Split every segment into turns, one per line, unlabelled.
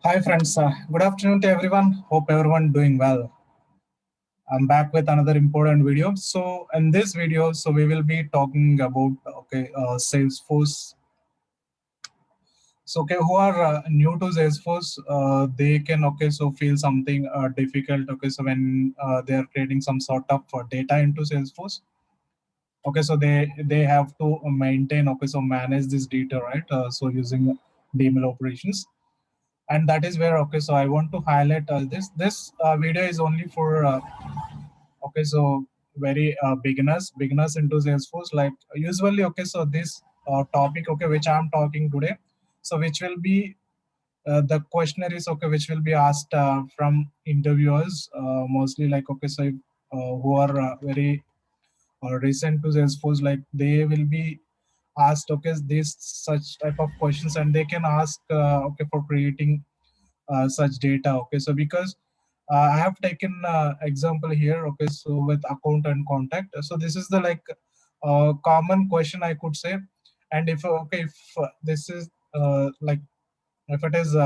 Hi friends, good afternoon to everyone. Hope everyone doing well. I'm back with another important video. So in this video, we will be talking about Salesforce. So who are new to Salesforce, they can feel something difficult. So when they are creating some sort of data into Salesforce, so they have to maintain manage this data, right? So using DML operations. And that is where so I want to highlight this video is only for very beginners into Salesforce. Like usually so this topic which I'm talking today, so which will be the questionnaire is which will be asked from interviewers, mostly like who are very recent to Salesforce. Like they will be asked this such type of questions, and they can ask for creating such data. So because I have taken example here. So with account and contact, so this is the like common question I could say. And if this is like if it is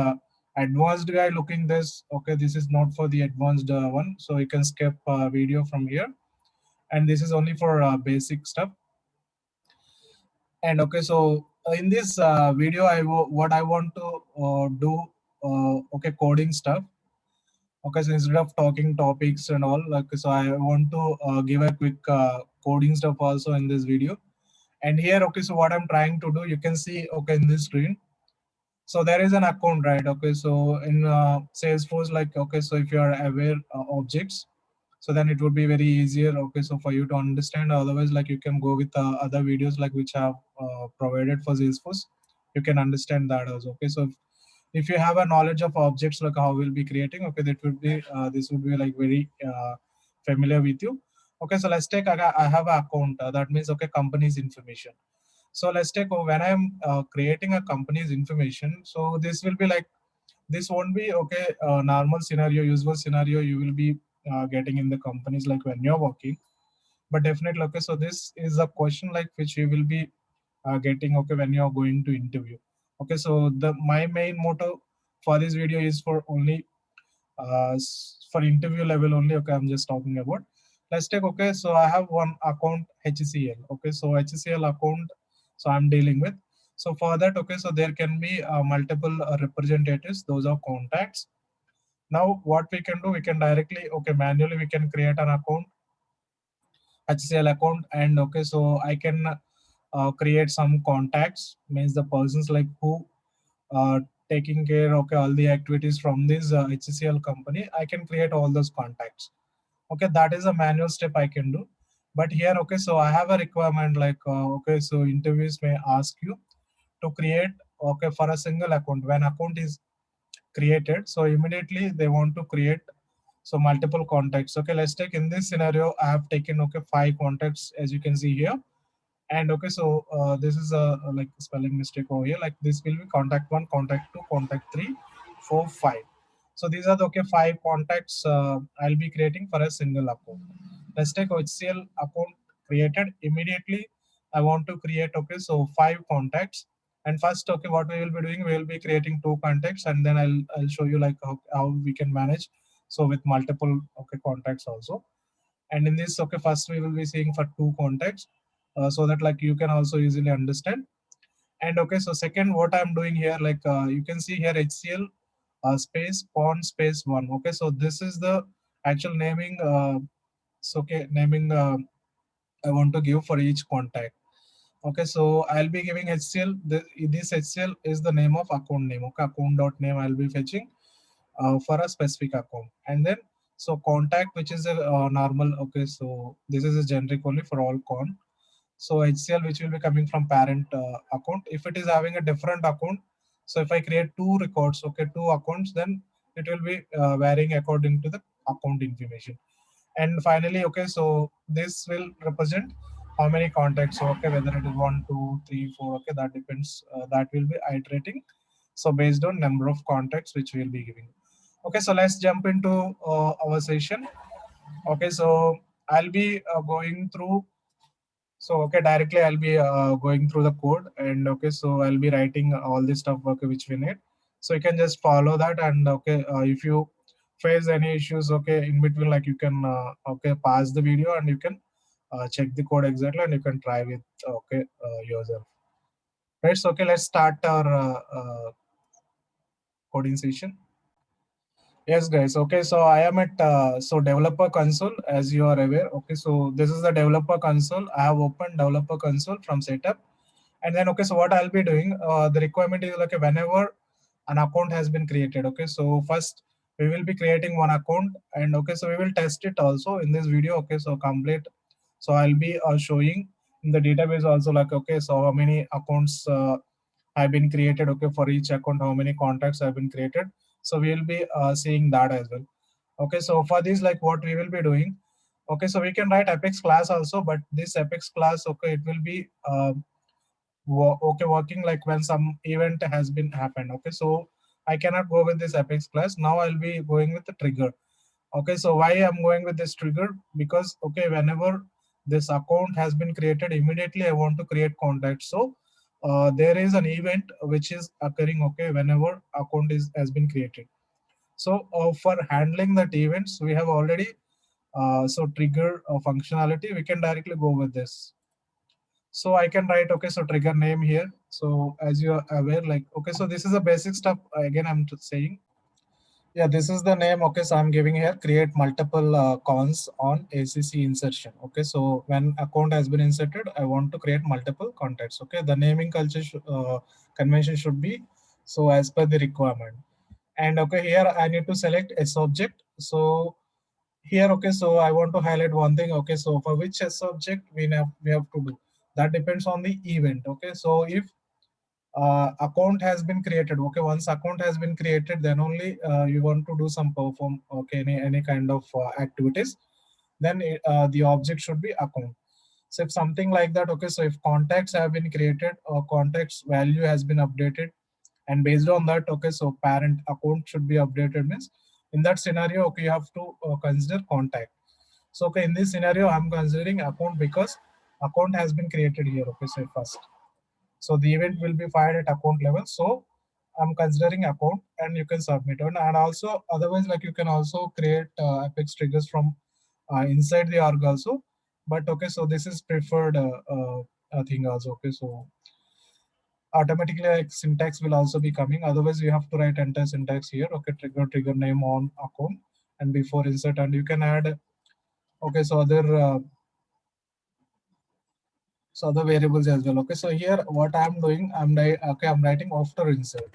advanced guy looking this, this is not for the advanced one, so you can skip video from here. And this is only for basic stuff. And so in this video what I want to do coding stuff. So instead of talking topics and all, like, so I want to give a quick coding stuff also in this video. And here, so what I'm trying to do, you can see, in this screen. So there is an account, right? So in Salesforce, like, so if you are aware objects, so then it would be very easier, so for you to understand. Otherwise, like, you can go with other videos, like, which have provided for Salesforce. You can understand that also. So if you have a knowledge of objects, like how we'll be creating, that would be this would be like very familiar with you. So let's take I have an account, that means company's information. So let's take when I'm creating a company's information. So this will be like, this won't be normal scenario, usual scenario you will be getting in the companies, like when you're working. But definitely, so this is a question like which you will be getting when you're going to interview. So the my main motto for this video is for only for interview level only. I'm just talking about. Let's take so I have one account, HCL. So HCL account, so I'm dealing with. So for that, so there can be multiple representatives, those are contacts. Now what we can do, we can directly manually we can create an account, HCL account. And so I can create some contacts, means the persons like who uh, taking care all the activities from this HCL company. I can create all those contacts. That is a manual step I can do. But here, so I have a requirement like so interviews may ask you to create for a single account. When account is created, so immediately they want to create so multiple contacts. Let's take in this scenario, I have taken 5 contacts, as you can see here. And so this is a like spelling mistake over here. Like this will be contact 1, contact 2, contact 3, 4, 5. So these are the 5 contacts I'll be creating for a single account. Let's take HCL account created. Immediately I want to create so 5 contacts. And first, what we will be doing, we will be creating 2 contacts, and then I'll show you like how we can manage so with multiple contacts also. And in this, first we will be seeing for 2 contacts, so that like you can also easily understand. And so second, what I'm doing here, like you can see here HCL space pond space 1. So this is the actual naming. So naming I want to give for each contact. So I'll be giving HCL. This HCL is the name of account name. Account dot name I'll be fetching for a specific account. And then so contact, which is a normal. So this is a generic only for all con. So HCL, which will be coming from parent account. If it is having a different account, so if I create 2 records, 2 accounts, then it will be varying according to the account information. And finally, so this will represent how many contacts. So whether it is 1, 2, 3, 4, that depends. That will be iterating. So based on number of contacts which we will be giving. So let's jump into our session. So I'll be going through. So directly I'll be going through the code. And so I'll be writing all this stuff which we need. So you can just follow that, and okay, if you face any issues, okay, in between, like you can okay, pause the video and you can check the code exactly, and you can try with okay yourself. Right. So okay, let's start our coding session. Yes, guys. Okay, so I am at so developer console, as you are aware. Okay, so this is the developer console. I have opened developer console from setup, and then okay, so what I'll be doing, the requirement is like whenever an account has been created. Okay, so first we will be creating one account, and okay, so we will test it also in this video. Okay, so complete. So I'll be showing in the database also, like okay, so how many accounts have been created. Okay, for each account, how many contacts have been created. So we will be seeing that as well. Okay, so for this, like what we will be doing. Okay, so we can write Apex class also, but this Apex class, okay, it will be okay working like when some event has been happened. Okay, so I cannot go with this Apex class. Now I'll be going with the trigger. Okay, so why I'm going with this trigger? Because okay, whenever this account has been created, immediately I want to create contact. So there is an event which is occurring, okay, whenever account is has been created. So for handling that events, we have already so trigger functionality. We can directly go with this. So I can write okay, so trigger name here. So as you are aware, like okay, so this is a basic stuff. Again, I'm saying, yeah, this is the name. Okay, so I'm giving here create multiple cons on ACC insertion. Okay, so when account has been inserted, I want to create multiple contacts. Okay, the naming culture convention should be so as per the requirement. And okay, here I need to select a subject. So here, okay, so I want to highlight one thing. Okay, so for which subject we have to do, that depends on the event. Okay, so if account has been created, okay, once account has been created, then only you want to do some perform, okay, any kind of activities, then the object should be account. So if something like that, okay, so if contacts have been created or contacts value has been updated, and based on that, okay, so parent account should be updated, means in that scenario, okay, you have to consider contact. So okay, in this scenario I'm considering account because account has been created here. Okay, so first, so the event will be fired at account level. So I'm considering account, and you can submit it. And also otherwise, like you can also create Apex triggers from inside the org also. But okay, so this is preferred thing also. Okay, so automatically like syntax will also be coming. Otherwise, you have to write enter syntax here. Okay, trigger name on account, and before insert, and you can add. Okay, so other variables as well. Okay, so here what I'm doing, I'm writing after insert.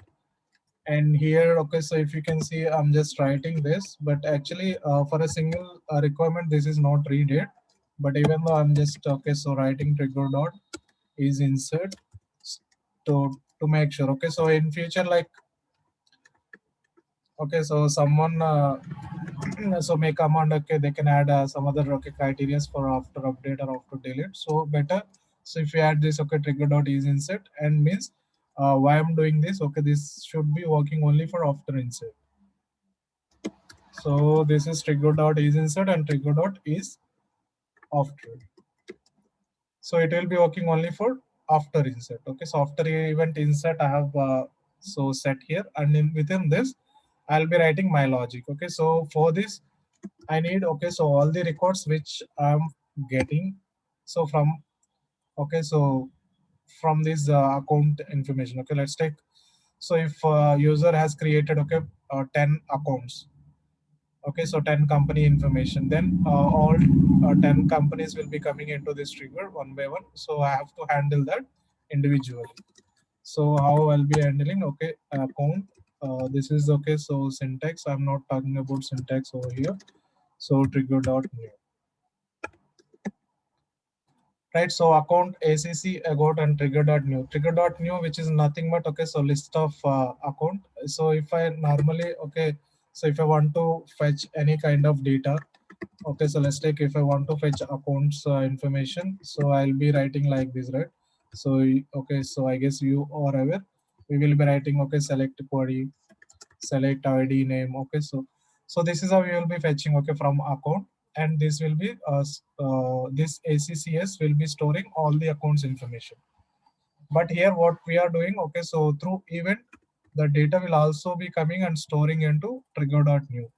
And here, okay, so if you can see, I'm just writing this, but actually for a single requirement, this is not read it. But even though I'm just okay, so writing trigger dot is insert to make sure. Okay, so in future, like okay, so someone so may command, okay, they can add some other okay criteria for after update or after delete. So better, so if you add this, okay, trigger dot is insert, and means why I'm doing this, okay, this should be working only for after insert. So this is trigger dot is insert and trigger dot is after. So it will be working only for after insert. Okay, so after event insert, I have so set here, and within this, I'll be writing my logic. Okay, so for this, I need okay, so all the records which I'm getting. So from okay, so from this account information. Okay, let's take. So if user has created okay 10 accounts. Okay, so 10 company information, then all 10 companies will be coming into this trigger one by one. So I have to handle that individually. So how I'll be handling, okay, account. This is okay, so syntax. I'm not talking about syntax over here. So trigger dot new. Right, so account ACC got and trigger dot new. Trigger dot new, which is nothing but okay, so list of account. So if I normally okay, so if I want to fetch any kind of data, okay, so let's take if I want to fetch accounts information, so I'll be writing like this, right? So okay, so I guess you are aware, we will be writing okay, select query, select ID name. Okay, so this is how we will be fetching okay from account, and this will be this ACCS will be storing all the accounts information. But here what we are doing, okay, so through event the data will also be coming and storing into trigger.new.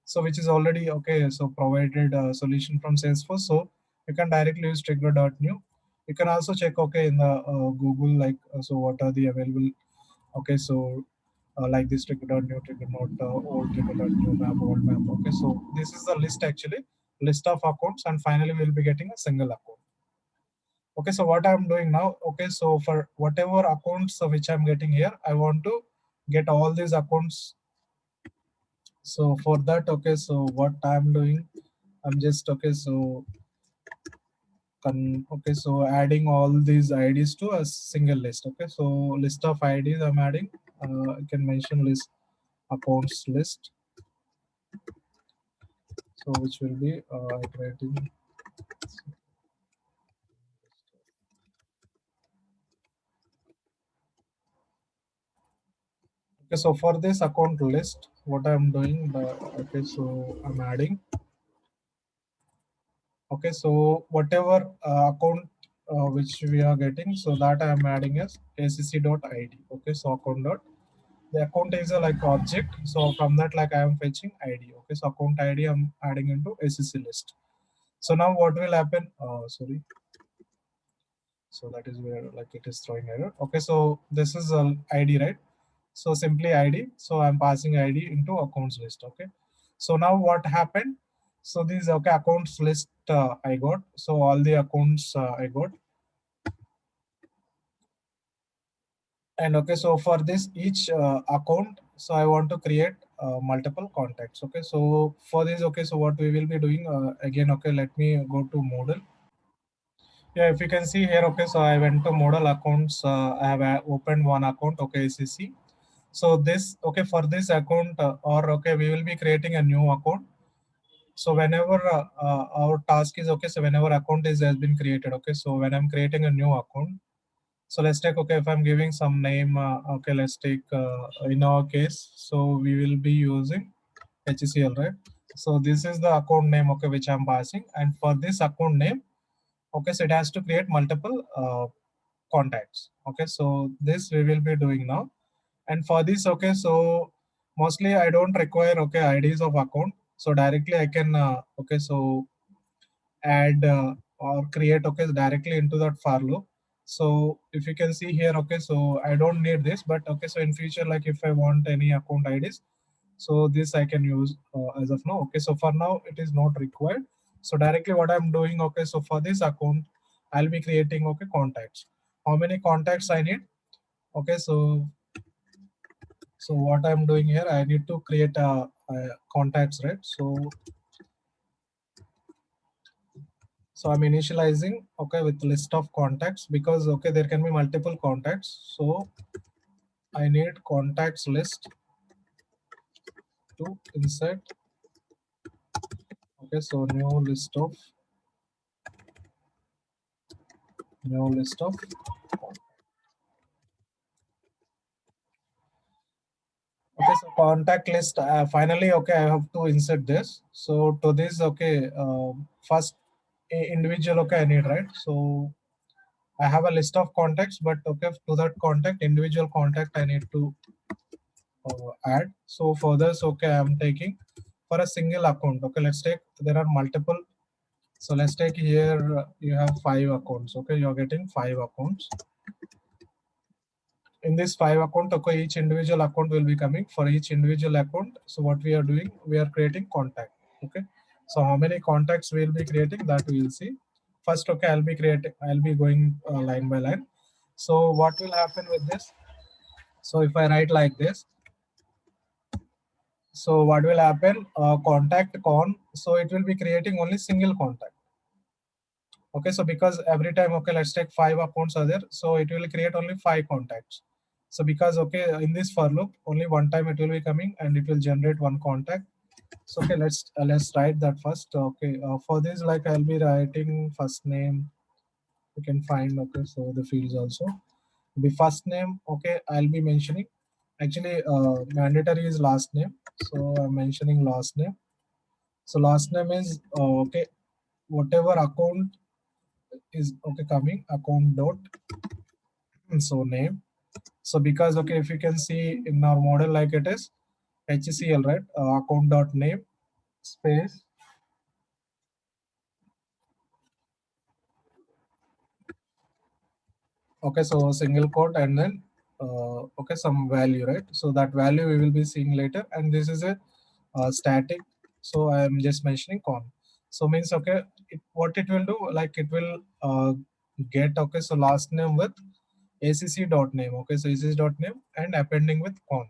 So which is already okay, so provided a solution from Salesforce, so you can directly use trigger.new. You can also check okay in the Google, like so what are the available, okay, so like this trigger.new, trigger not old trigger.new map, old map. Okay, so this is the list, actually list of accounts, and finally we'll be getting a single account. Okay, so what I'm doing now, okay, so for whatever accounts which I'm getting here, I want to get all these accounts. So for that, okay, so what I'm doing, I'm just okay, so okay, so adding all these IDs to a single list. Okay, so list of IDs I'm adding. I can mention list accounts list. So which will be iterating. Okay, so for this account list, what I'm doing, okay, so I'm adding. Okay, so whatever account which we are getting, so that I am adding as acc.id. Okay, so account dot, the account is a like object, so from that like I am fetching id. Okay, so account id I'm adding into acc list. So now what will happen, sorry, so that is where like it is throwing error. Okay, so this is id, right? So simply id, so I'm passing id into accounts list. Okay, so now what happened, so these okay accounts list I got, so all the accounts I got. And okay, so for this each account, so I want to create multiple contacts. Okay, so for this, okay, so what we will be doing again, okay, let me go to Moodle. Yeah, if you can see here, okay, so I went to Moodle accounts. I have opened one account, okay, ACC. So this, okay, for this account or okay, we will be creating a new account. So whenever our task is okay, so whenever account is has been created, okay, so when I'm creating a new account, so let's take, okay, if I'm giving some name, okay, let's take in our case, so we will be using HCL, right? So this is the account name, okay, which I'm passing. And for this account name, okay, so it has to create multiple contacts. Okay, so this we will be doing now. And for this, okay, so mostly I don't require, okay, IDs of account. So directly I can, okay, so add or create, okay, directly into that for loop. So if you can see here, okay, so I don't need this, but okay, so in future, like if I want any account IDs, so this I can use as of now. Okay, so for now it is not required. So directly what I'm doing, okay, so for this account I'll be creating, okay, contacts. How many contacts I need? Okay, so what I'm doing here, I need to create contacts, right? So I'm initializing, okay, with list of contacts, because okay, there can be multiple contacts. So I need contacts list to insert. Okay, so new list of. Okay, so contact list. Finally, okay, I have to insert this. So to this, okay, first individual, okay, I need, right? So I have a list of contacts, but okay, to that contact, individual contact, I need to add. So for this, okay, I'm taking for a single account. Okay, let's take, there are multiple. So let's take here, you have 5 accounts. Okay, you're getting 5 accounts. In this 5 account, okay, each individual account will be coming. For each individual account, so what we are doing, we are creating contact. Okay, so how many contacts we will be creating, that we will see. First, okay, I'll be going line by line. So what will happen with this, so if I write like this, so what will happen, contact con, so it will be creating only single contact. Okay, so because every time, okay, let's take 5 accounts are there, so it will create only 5 contacts. So because okay, in this for loop, only one time it will be coming and it will generate one contact. So okay, let's write that first. Okay, for this, like I'll be writing first name. You can find, okay, so the fields also. The first name, okay, I'll be mentioning. Actually, mandatory is last name, so I'm mentioning last name. So last name is okay, whatever account is okay coming, account dot, so name. So because okay, if you can see in our model like it is HCL, right? Account dot name space. Okay, so single quote and then okay, some value, right? So that value we will be seeing later, and this is a static. So I am just mentioning con. So means okay, what it will do, like it will get okay, so last name with acc dot name. Okay, so acc dot name and appending with con.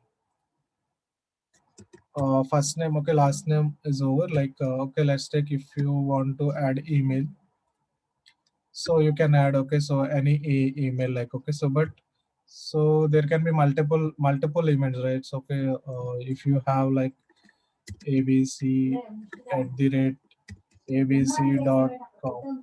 First name, okay, last name is over. Like okay, let's take if you want to add email, so you can add okay, so any email, like okay, so but so there can be multiple emails, right? So okay, if you have like abc at the rate abc.com.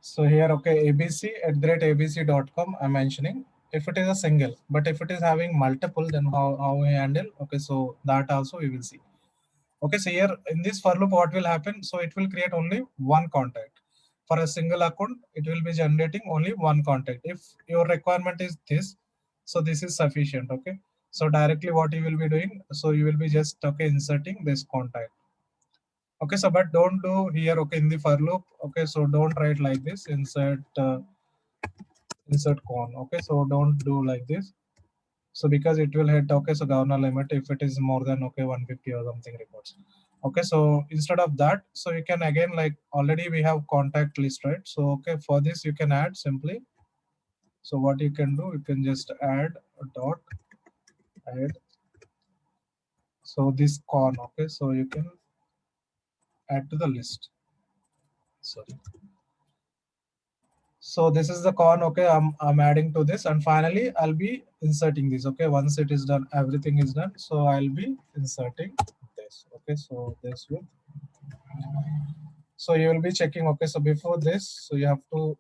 So here, okay, abc at the rate abc.com I'm mentioning if it is a single, but if it is having multiple, then how we handle, okay, so that also we will see. Okay, so here in this for loop, what will happen? So it will create only one contact. For a single account, it will be generating only one contact. If your requirement is this, so this is sufficient. Okay, so directly what you will be doing, so you will be just okay inserting this contact. Okay, so but don't do here. Okay, in the for loop. Okay, so don't write like this. Insert con. Okay, so don't do like this. So because it will hit okay, so governor limit if it is more than okay 150 or something records. Okay, so instead of that, so you can again, like already we have contact list, right? So okay, for this you can add simply. So what you can do, you can just add a dot add. So this con, okay, so you can add to the list. Sorry. So this is the con. Okay, I'm adding to this, and finally I'll be inserting this. Okay, once it is done, everything is done. So I'll be inserting this. Okay, so this will. So you will be checking. Okay, so before this, so you have to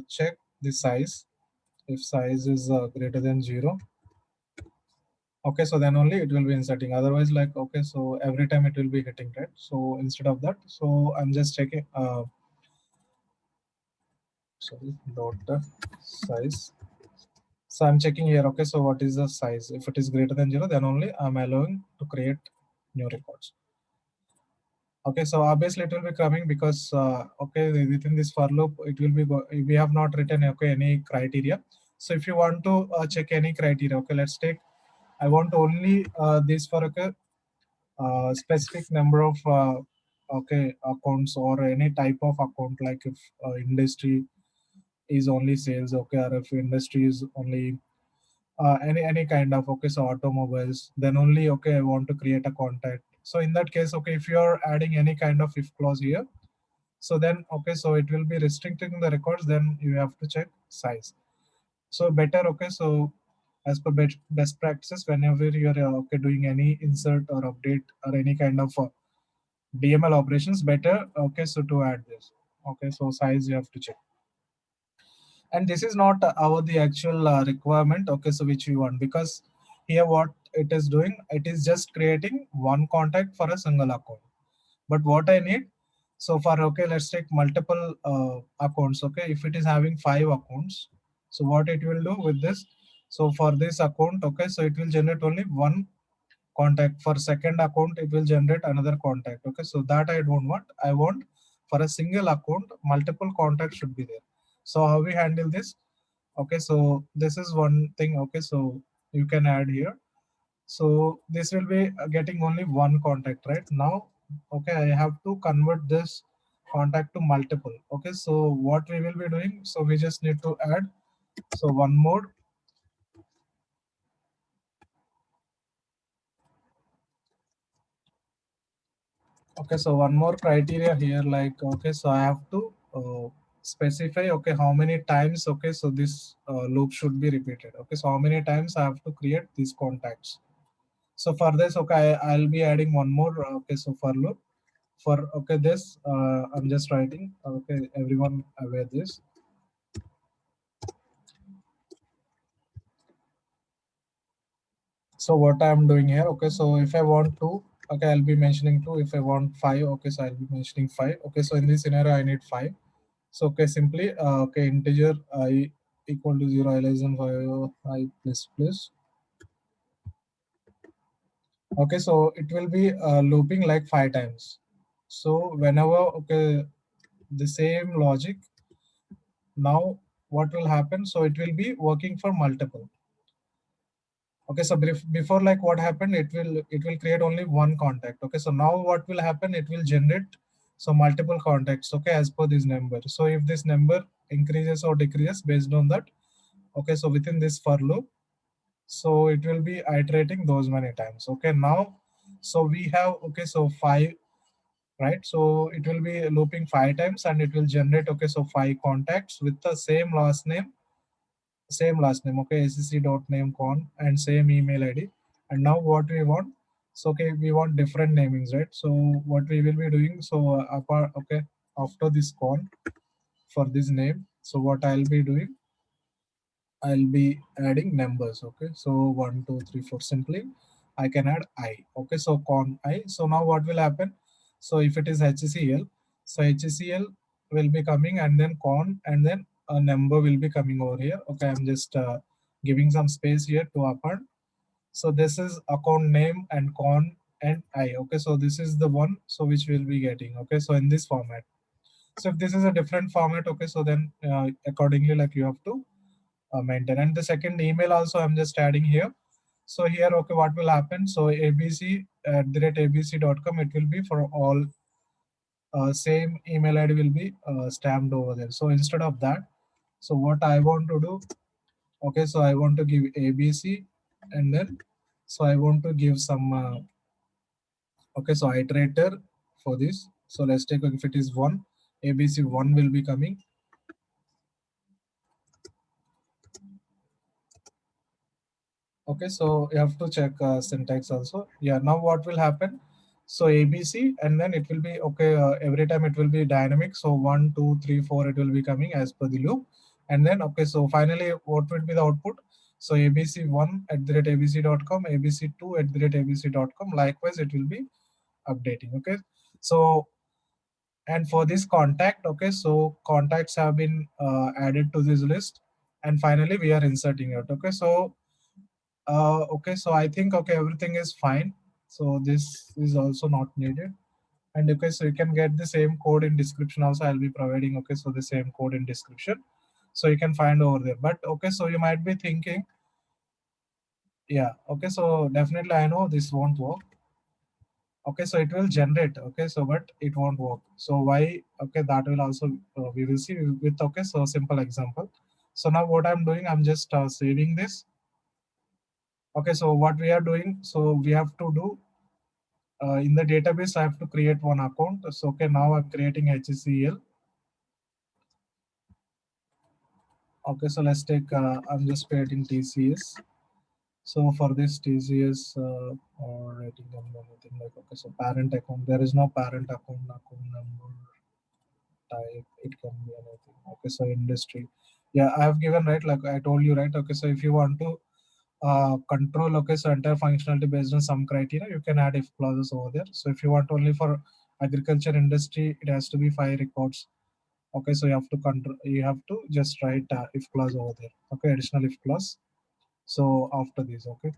check the size. If size is greater than 0, okay, so then only it will be inserting. Otherwise, like okay, so every time it will be hitting, right? So instead of that, so I'm just checking. Sorry, dot size. So I'm checking here. Okay, so what is the size? If it is greater than 0, then only I'm allowing to create new records. Okay, so obviously it will be coming because okay, within this for loop it will be we have not written okay any criteria. So if you want to check any criteria, okay, let's take. I want only this for okay specific number of okay accounts or any type of account, like if industry is only sales, okay, or if industry is only any kind of okay, so automobiles, then only okay I want to create a contact. So in that case, okay, if you are adding any kind of if clause here, so then okay, so it will be restricting the records, then you have to check size. So better, okay, so as per best practices, whenever you're okay doing any insert or update or any kind of DML operations, better okay, so to add this. Okay, so size you have to check. And this is not our the actual requirement, okay, so which we want, because here what it is doing, it is just creating one contact for a single account. But what I need, so for okay, let's take multiple accounts. Okay, if it is having 5 accounts, so what it will do with this, so for this account, okay, so it will generate only one contact. For second account it will generate another contact. Okay, so that I don't want. I want for a single account multiple contacts should be there. So how we handle this? Okay, so this is one thing. Okay, so you can add here. So this will be getting only one contact right now. Okay, I have to convert this contact to multiple. Okay, so what we will be doing, so we just need to add so one more. Okay, so one more criteria here, like okay, so I have to specify okay how many times, okay, so this loop should be repeated. Okay, so how many times I have to create these contacts. So for this, okay, I'll be adding one more. Okay, so for loop for okay this I'm just writing. Okay, everyone aware this. So what I'm doing here, okay, so if I want to, okay, I'll be mentioning 2. If I want 5, okay, so I'll be mentioning 5. Okay, so in this scenario I need 5. So okay, simply okay, integer I equal to 0, I less than 5, I plus plus. Okay, so it will be looping like 5 times. So whenever, okay, the same logic, now what will happen, so it will be working for multiple. Okay, so before, like what happened, it will create only one contact. Okay, so now what will happen, it will generate so multiple contacts, okay, as per this number. So if this number increases or decreases based on that, okay, so within this for loop, so it will be iterating those many times. Okay, now so we have, okay, so 5, right? So it will be looping 5 times and it will generate, okay, so 5 contacts with the same last name, okay, acc dot name con and same email id. And now what we want, so okay, we want different namings, right? So what we will be doing, so apart, okay, after this con for this name, so what I'll be doing, I'll be adding numbers. Okay, so 1 2 3 4, simply I can add I. Okay, so con I. So now what will happen, so if it is HCL, so HCL will be coming and then con and then a number will be coming over here. Okay, I'm just giving some space here to append. So this is account name and con and I. Okay, so this is the one, so which we'll be getting. Okay, so in this format. So if this is a different format, okay, so then accordingly, like you have to maintain. And the second email also I'm just adding here. So here, okay, what will happen, so abc@abc.com, it will be for all, same email id will be stamped over there. So instead of that, so what I want to do, okay, so I want to give abc, and then so I want to give some okay, so iterator for this. So let's take, if it is 1, abc1 will be coming. Okay, so you have to check syntax also. Yeah, now what will happen, so abc, and then it will be, okay, every time it will be dynamic. So 1 2 3 4, it will be coming as per the loop. And then, okay, so finally what will be the output, so abc1@abc.com, abc2@abc.com, likewise it will be updating. Okay, so and for this contact, okay, so contacts have been added to this list, and finally we are inserting it. Okay, so okay, so I think, okay, everything is fine. So this is also not needed. And okay, so you can get the same code in description also. I'll be providing, okay, so the same code in description. So you can find over there. But okay, so you might be thinking, yeah, okay, so definitely I know this won't work. Okay, so it will generate, okay, so but it won't work. So why? Okay, that will also we will see with, okay, so simple example. So now what I'm doing, I'm just saving this. Okay, so what we are doing, so we have to do in the database, I have to create one account. So okay, now I'm creating HCL. Okay, so let's take, I'm just creating TCS. So for this TCS or rating and anything like, okay, so parent account, there is no parent account number type, it can be anything. Okay, so industry. Yeah, I have given, right, like I told you, right? Okay, so if you want to control, okay, so entire functionality based on some criteria, you can add if clauses over there. So if you want only for agriculture industry, it has to be 5 records. Okay, so you have to control, you have to just write if clause over there. Okay, additional if clause. So after this, okay,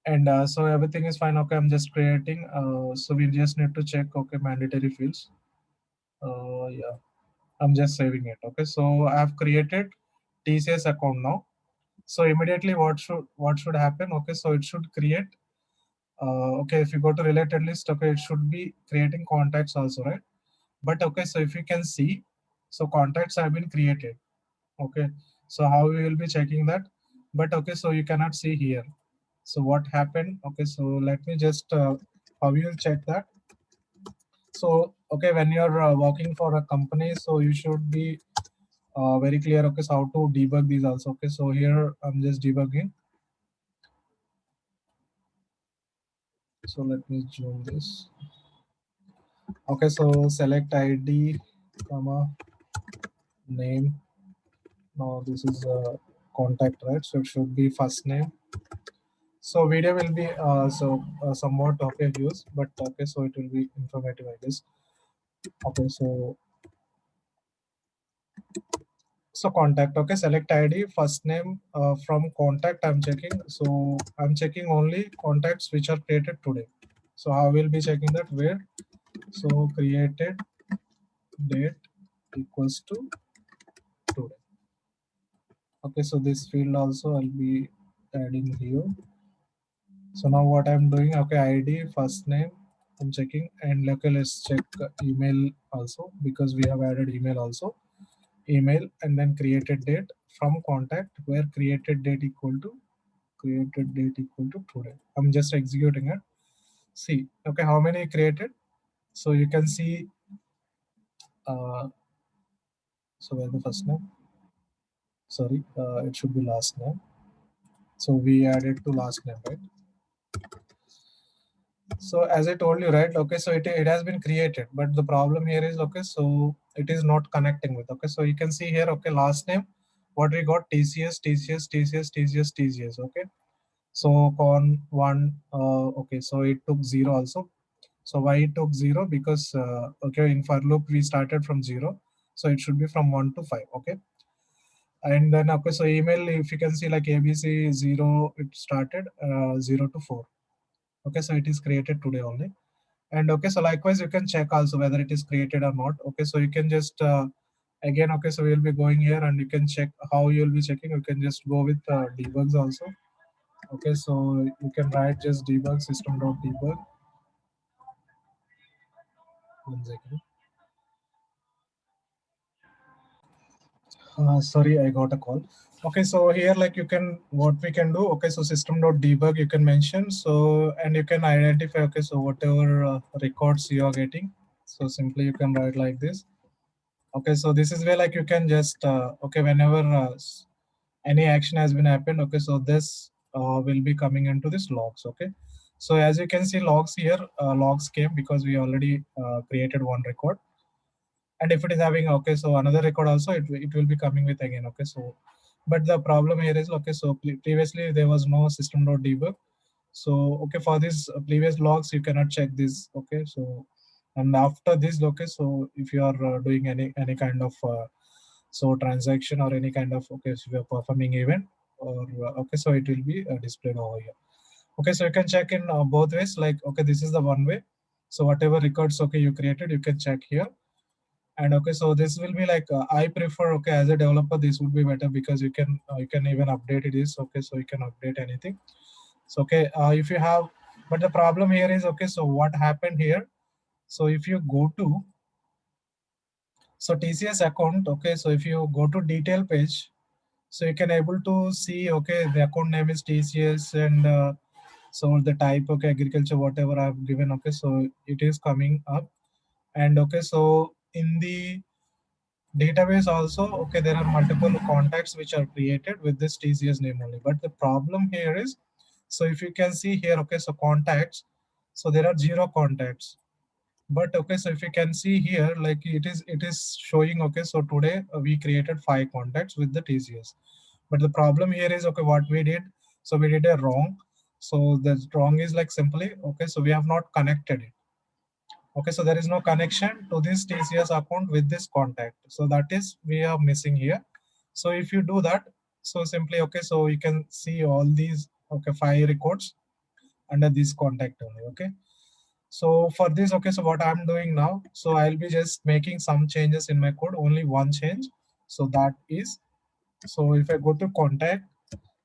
and so everything is fine. Okay, I'm just creating, so we just need to check, okay, mandatory fields. Yeah, I'm just saving it. Okay, so I have created TCS account now. So immediately what should happen, okay, so it should create, okay, if you go to related list, okay, it should be creating contacts also, right? But okay, so if you can see, so contacts have been created. Okay, so how we will be checking that? But okay, so you cannot see here. So what happened, okay, so let me just how you will check that. So okay, when you're working for a company, so you should be very clear, okay, so how to debug these also. Okay, so here I'm just debugging. So let me zoom this. Okay, so select id comma name. Now this is a contact, right? So it should be first name. So video will be somewhat okay views, but okay, so it will be informative, I guess. Okay, so So contact, okay, select ID, first name, from contact I'm checking. So I'm checking only contacts which are created today. So I will be checking that where. So created date equals to today. Okay, so this field also I'll be adding here. So now what I'm doing, okay, ID, first name I'm checking, and okay, let's check email also, because we have added email also. Email, and then created date from contact, where created date equal to today. I'm just executing it. See, okay, how many created? So you can see, uh, so where the first name? Sorry, it should be last name. So we added to last name, right? So as I told you, right? Okay, so it has been created, but the problem here is, okay, so it is not connecting with. Okay, so you can see here, okay, last name, what we got, TCS, TCS, TCS, TCS, TCS. Okay, so con one, okay, so it took zero also. So why it took zero? Because okay, in for loop we started from zero, so it should be from 1 to 5. Okay, and then okay, so email, if you can see like ABC 0, it started 0 to 4. Okay, so it is created today only. And okay, so likewise you can check also whether it is created or not. Okay, so you can just again, okay, so we'll be going here and you can check how you'll be checking. You can just go with debugs also. Okay, so you can write just debug system.debug. One second. Sorry, I got a call. Okay, so here like you can, what we can do, okay, so system.debug you can mention. So and you can identify, okay, so whatever records you are getting. So simply you can write like this. Okay, so this is where like you can just okay, whenever any action has been happened, okay, so this will be coming into this logs. Okay, so as you can see logs here, logs came because we already created one record. And if it is having, okay, so another record also, it will be coming with again. Okay, so but the problem here is, okay, so previously there was no system.debug. So okay, for this previous logs you cannot check this. Okay, so and after this, okay, so if you are doing any kind of so transaction or any kind of, okay, so if you are performing event or okay, so it will be displayed over here. Okay, so you can check in both ways, like okay, this is the one way. So whatever records, okay, you created, you can check here. And okay, so this will be like I prefer, okay, as a developer this would be better, because you can even update it is. Okay, so you can update anything. So okay, if you have, but the problem here is, okay, so what happened here? So if you go to, so TCS account, okay, so if you go to detail page, so you can able to see, okay, the account name is TCS, and so the type, okay, agriculture, whatever I've given. Okay, so it is coming up. And okay, so in the database also, okay, there are multiple contacts which are created with this TCS name only. But the problem here is, so if you can see here, okay, so contacts, so there are zero contacts. But okay, so if you can see here, like it is showing, okay, so today we created 5 contacts with the TCS. But the problem here is, okay, what we did, so we did a wrong. So the wrong is like simply, okay, so we have not connected it. Okay, so there is no connection to this TCS account with this contact. So that is we are missing here. So if you do that, so simply, okay, so you can see all these, okay, 5 records under this contact only. Okay, so for this, okay, so what I'm doing now, so I'll be just making some changes in my code, only one change. So that is, so if I go to contact,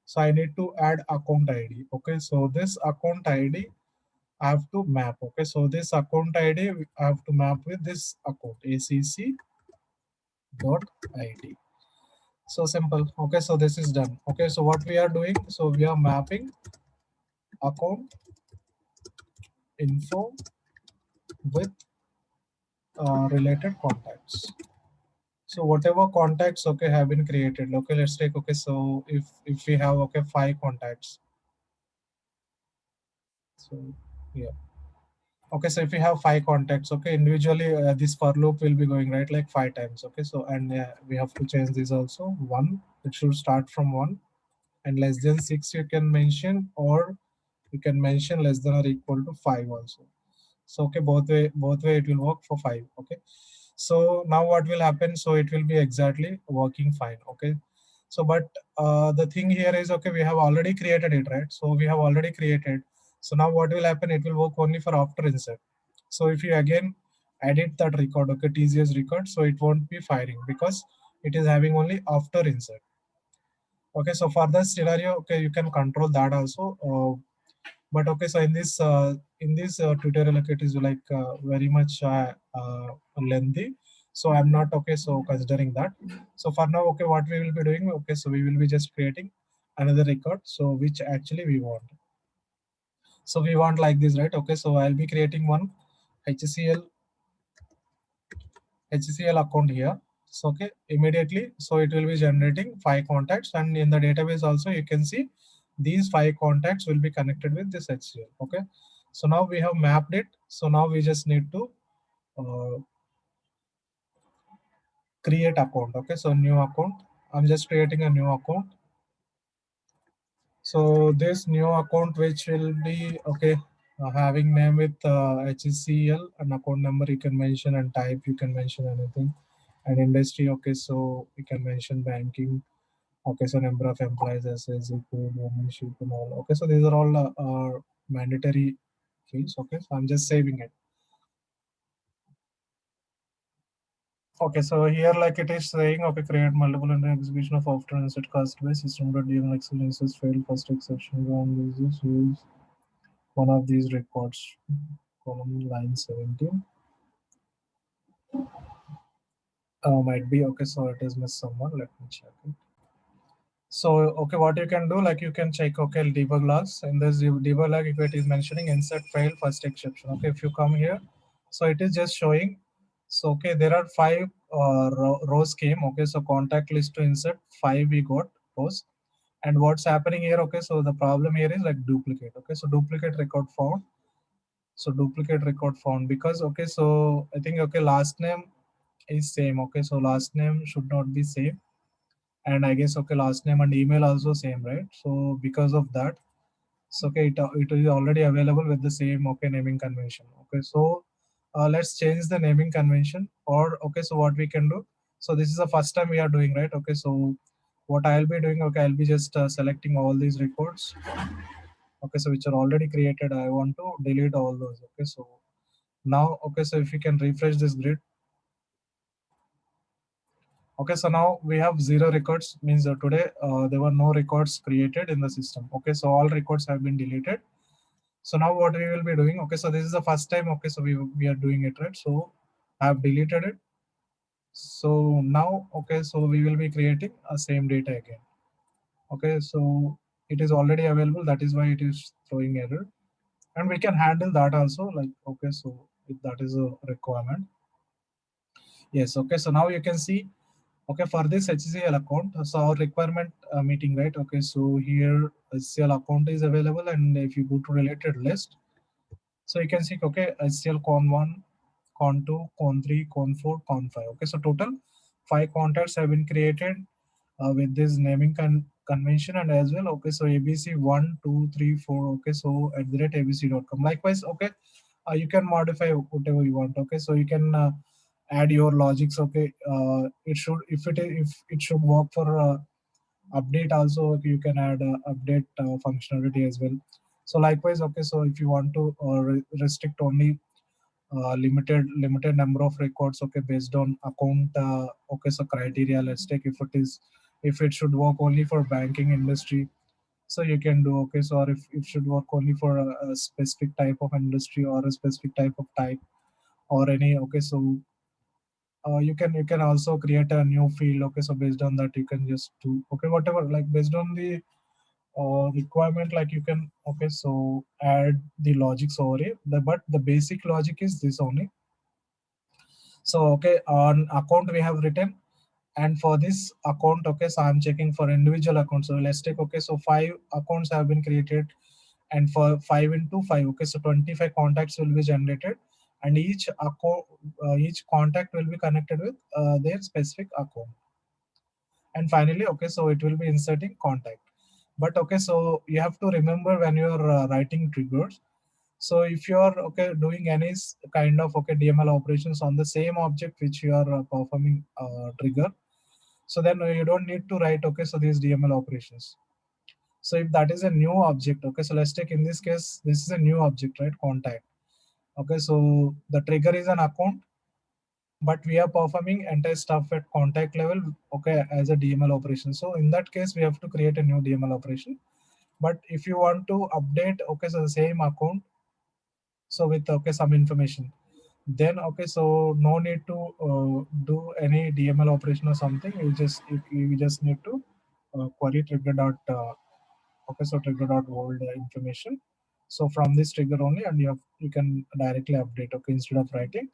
so I need to add account ID. Okay, so this account ID I have to map. Okay, so this account ID I have to map with this account acc.id. So simple. Okay, so this is done. Okay, so what we are doing, so we are mapping account info with related contacts. So whatever contacts, okay, have been created. Okay, let's take, okay, so if we have, okay, 5 contacts. So yeah. Okay, so if we have 5 contacts, okay, individually this for loop will be going right like 5 times. Okay, so and we have to change this also. 1, it should start from 1, and less than 6 you can mention, or you can mention less than or equal to 5 also. So okay, both way it will work for 5. Okay, So now what will happen? So it will be exactly working fine. Okay. So, but the thing here is, okay, we have already created it, right? So we have already created. So now what will happen? It will work only for after insert. So if you again edit that record, okay, TCS record, so it won't be firing because it is having only after insert. Okay, so for this scenario, okay, you can control that also. But okay, so in this tutorial, okay, it is like very much lengthy, so I'm not okay so considering that. So for now, okay, what we will be doing, okay, so we will be just creating another record, so which actually we want. So we want like this, right? Okay, so I'll be creating one HCL account here. So okay, immediately, so it will be generating 5 contacts, and in the database also you can see these 5 contacts will be connected with this HCL. Okay, so now we have mapped it. So now we just need to uh, create account. Okay, so new account. I'm just creating a new account. So this new account, which will be okay, having name with HCL, and account number you can mention, and type you can mention anything, and industry. Okay, so you can mention banking. Okay, so number of employees, SSC code, ownership, and all. Okay, so these are all mandatory fields. Okay, so I'm just saving it. Okay, so here like it is saying, okay, create multiple and execution of after insert cast by system dot deal excel instance failed first exception on this use one of these records, column line 17. Might be okay, so it is missed someone. Let me check it. So okay, what you can do, like you can check, okay, debug logs. In this debug log, if it is mentioning insert fail first exception. Okay, if you come here, so it is just showing. So okay, there are 5 rows came. Okay, so contact list to insert 5 we got rows. And what's happening here? Okay, so the problem here is like duplicate. Okay, so duplicate record found. So duplicate record found because okay, so I think okay, last name is same. Okay, so last name should not be same, and I guess okay, last name and email also same, right? So because of that, so okay, it is already available with the same okay naming convention. Okay, so let's change the naming convention, or okay, so what we can do. So this is the first time we are doing, right? Okay, so what I'll be doing, okay, I'll be just selecting all these records. Okay, so which are already created. I want to delete all those. Okay, so now okay, so if you can refresh this grid. Okay, so now we have 0 records, means that today there were no records created in the system. Okay, so all records have been deleted. So now what we will be doing, okay, so this is the first time, okay, so we are doing it, right? So I have deleted it. So now, okay, so we will be creating a same data again. Okay, so it is already available. That is why it is throwing error. And we can handle that also, like, okay, so if that is a requirement. Yes, okay, so now you can see. Okay, for this HCL account, so our requirement meeting, right? Okay, so here HCL account is available, and if you go to related list, so you can see, okay, HCL con 1, con 2, con 3, con 4, con 5. Okay, so total 5 contacts have been created with this naming convention, and as well, okay, so ABC 1, 2, 3, 4. Okay, so at the rate abc.com. Likewise, okay, you can modify whatever you want. Okay, so you can add your logics. Okay, it should, if it should work for update also, okay, you can add update functionality as well. So likewise, okay, so if you want to restrict only limited number of records, okay, based on account, okay, so criteria, let's take if it should work only for banking industry, so you can do. Okay, so or if it should work only for a specific type of industry or a specific type of type or any. Okay, so you can also create a new field. Okay, so based on that you can just do, okay, whatever, like based on the requirement, like you can, okay, so add the logics over here. But the basic logic is this only. So okay, on account we have written, and for this account, okay, so I'm checking for individual accounts. So let's take, okay, so 5 accounts have been created, and for 5 into 5, okay, so 25 contacts will be generated, and each account, each contact will be connected with their specific account. And finally, okay, so it will be inserting contact. But okay, so you have to remember when you are writing triggers, So if you are okay doing any kind of okay DML operations on the same object which you are performing trigger, so then you don't need to write okay so these DML operations. So if that is a new object, okay, so let's take in this case this is a new object, right? Contact. Okay, so the trigger is an account, but we are performing entire stuff at contact level, okay, as a DML operation. So in that case we have to create a new DML operation. But if you want to update okay so the same account, so with okay some information, then okay so no need to do any DML operation or something. You just need to query trigger dot okay so trigger dot hold information. So from this trigger only, and you can directly update okay instead of writing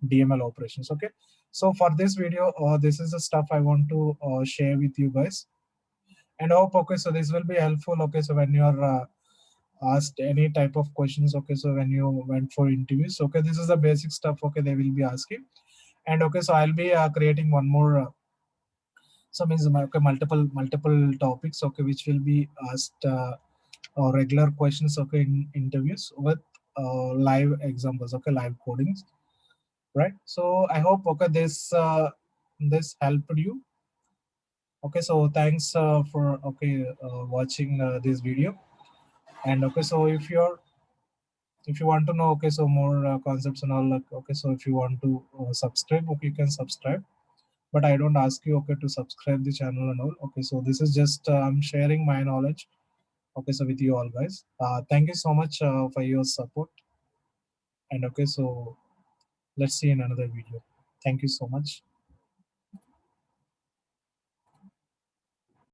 DML operations. Okay, so for this video this is the stuff I want to share with you guys, and hope okay so this will be helpful. Okay, so when you're asked any type of questions, okay, so when you went for interviews, okay, this is the basic stuff okay they will be asking. And okay so I'll be creating one more so means okay, multiple topics okay which will be asked regular questions okay in interviews with live examples, okay, live codings, right? So I hope okay this helped you. Okay, so thanks for okay watching this video. And okay so if you want to know okay so more concepts and all, like okay so if you want to subscribe, okay, you can subscribe, but I don't ask you okay to subscribe the channel and all. Okay, so this is just I'm sharing my knowledge okay so with you all guys. Thank you so much for your support. And okay so let's see in another video. Thank you so much.